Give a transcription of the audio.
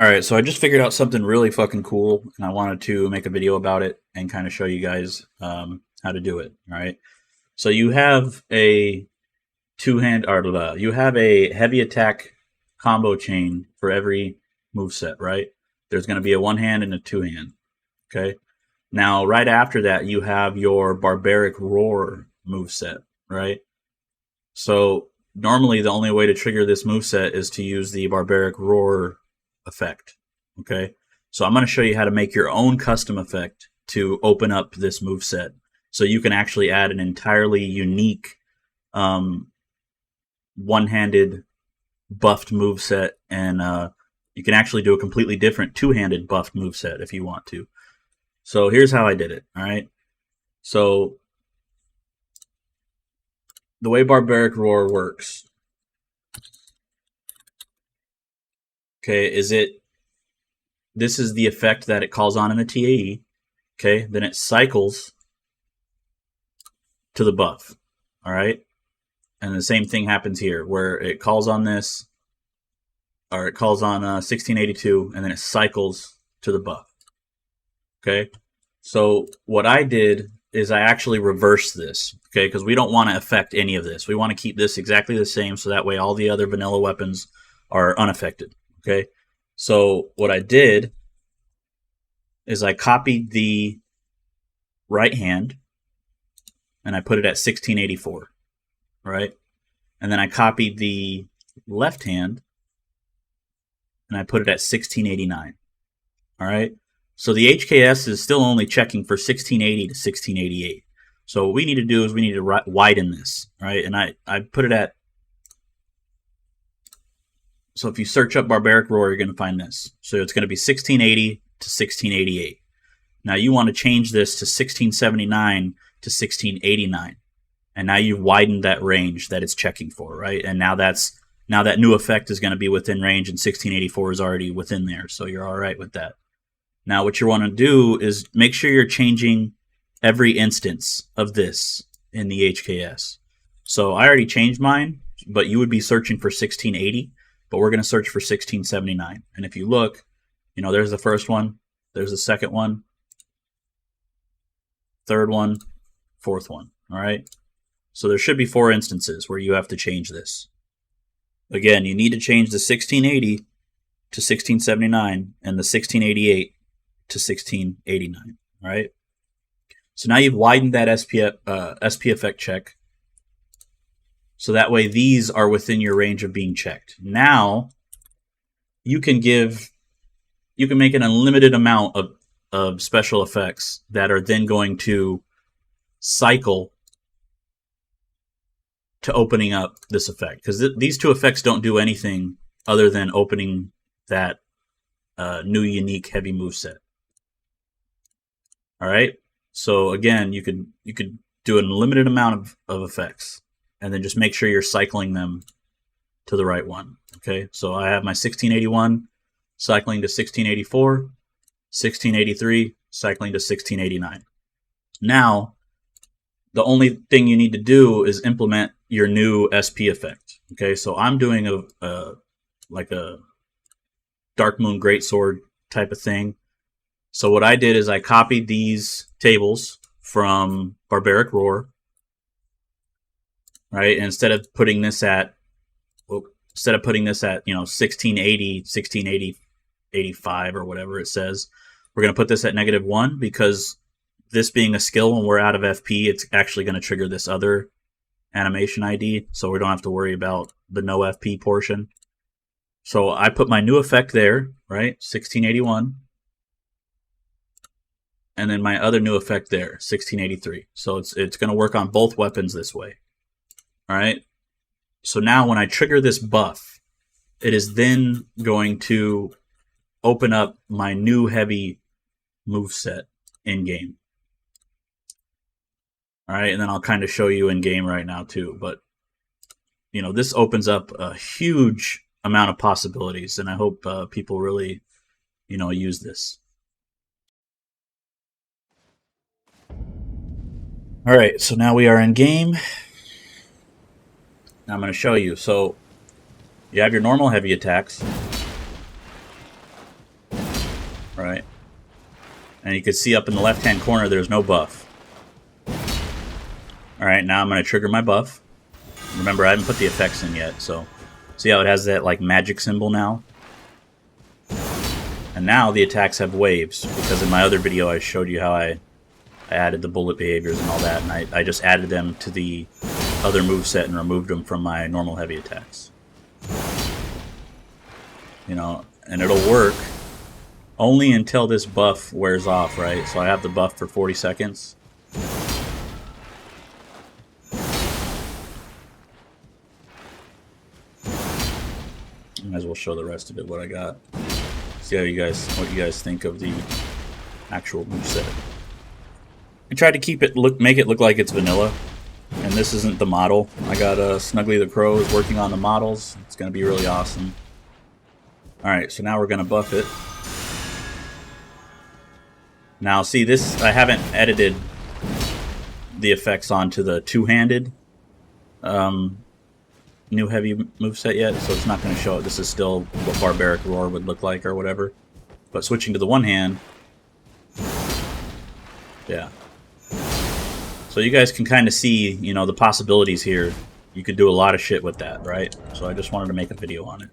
Alright, so I just figured out something really fucking cool, and I wanted to make a video about it and kind of show you guys how to do it. Alright, so you have a you have a heavy attack combo chain for every move set, right? There's going to be a one hand and a two hand. Okay. Now, right after that, you have your Barbaric Roar move set, right? So normally, the only way to trigger this move set is to use the Barbaric Roar effect. Okay. So I'm going to show you how to make your own custom effect to open up this move set, so you can actually add an entirely unique one-handed buffed move set, and you can actually do a completely different two-handed buffed move set if you want to. So here's how I did it. All right. So the way Barbaric Roar works, okay, this is the effect that it calls on in the TAE. Okay, then it cycles to the buff. All right. And the same thing happens here, where it calls on this, or it calls on 1682, and then it cycles to the buff. Okay, so what I did is I actually reversed this, okay, because we don't want to affect any of this. We want to keep this exactly the same, so that way all the other vanilla weapons are unaffected, okay? So what I did is I copied the right hand, and I put it at 1684. Right? And then I copied the left hand and I put it at 1689. All right? So the HKS is still only checking for 1680 to 1688. So what we need to do is we need to widen this, right? And I put it at, so if you search up Barbaric Roar, you're going to find this. So it's going to be 1680 to 1688. Now you want to change this to 1679 to 1689. And now you've widened that range that it's checking for, right? And now that new effect is going to be within range, and 1684 is already within there, so you're all right with that. Now what you want to do is make sure you're changing every instance of this in the HKS. So I already changed mine, but you would be searching for 1680, but we're going to search for 1679. And if you look, there's the first one, there's the second one, third one, fourth one, all right? So there should be 4 instances where you have to change this. Again, you need to change the 1680 to 1679 and the 1688 to 1689. All right. So now you've widened that SP effect check, so that way these are within your range of being checked. Now you can make an unlimited amount of special effects that are then going to cycle to opening up this effect, because these two effects don't do anything other than opening that new unique heavy move set. All right. So again, you could do an unlimited amount of effects, and then just make sure you're cycling them to the right one. Okay. So I have my 1681 cycling to 1684, 1683 cycling to 1689. Now, the only thing you need to do is implement your new SP effect. Okay, so I'm doing a Dark Moon Greatsword type of thing. So what I did is I copied these tables from Barbaric Roar, right? And instead of putting this at 1680, 1680, 85 or whatever it says, we're going to put this at -1, because this being a skill, when we're out of FP, it's actually going to trigger this other animation ID, so we don't have to worry about the no FP portion. So I put my new effect there, right, 1681, and then my other new effect there, 1683. So it's going to work on both weapons this way. All right. So now when I trigger this buff, it is then going to open up my new heavy move set in game. All right, and then I'll kind of show you in game right now too. But this opens up a huge amount of possibilities, and I hope people really, use this. All right, so now we are in game. Now I'm going to show you. So you have your normal heavy attacks. right? And you can see up in the left-hand corner, there's no buff. All right, now I'm going to trigger my buff. Remember, I haven't put the effects in yet, so see how it has that like magic symbol now? And now the attacks have waves, because in my other video I showed you how I added the bullet behaviors and all that, and I just added them to the other moveset and removed them from my normal heavy attacks. You know, and it'll work only until this buff wears off, right? So I have the buff for 40 seconds. Might as well show the rest of it, what I got. See how what you guys think of the actual moveset. I tried to keep it make it look like it's vanilla, and this isn't the model. I got Snuggly the Crow is working on the models. It's gonna be really awesome. All right, so now we're gonna buff it. Now, see this? I haven't edited the effects onto the two-handed new heavy moveset yet, so it's not going to show it. This is still what Barbaric Roar would look like or whatever. But switching to the one hand, yeah. So you guys can kind of see, you know, the possibilities here. You could do a lot of shit with that, right? So I just wanted to make a video on it.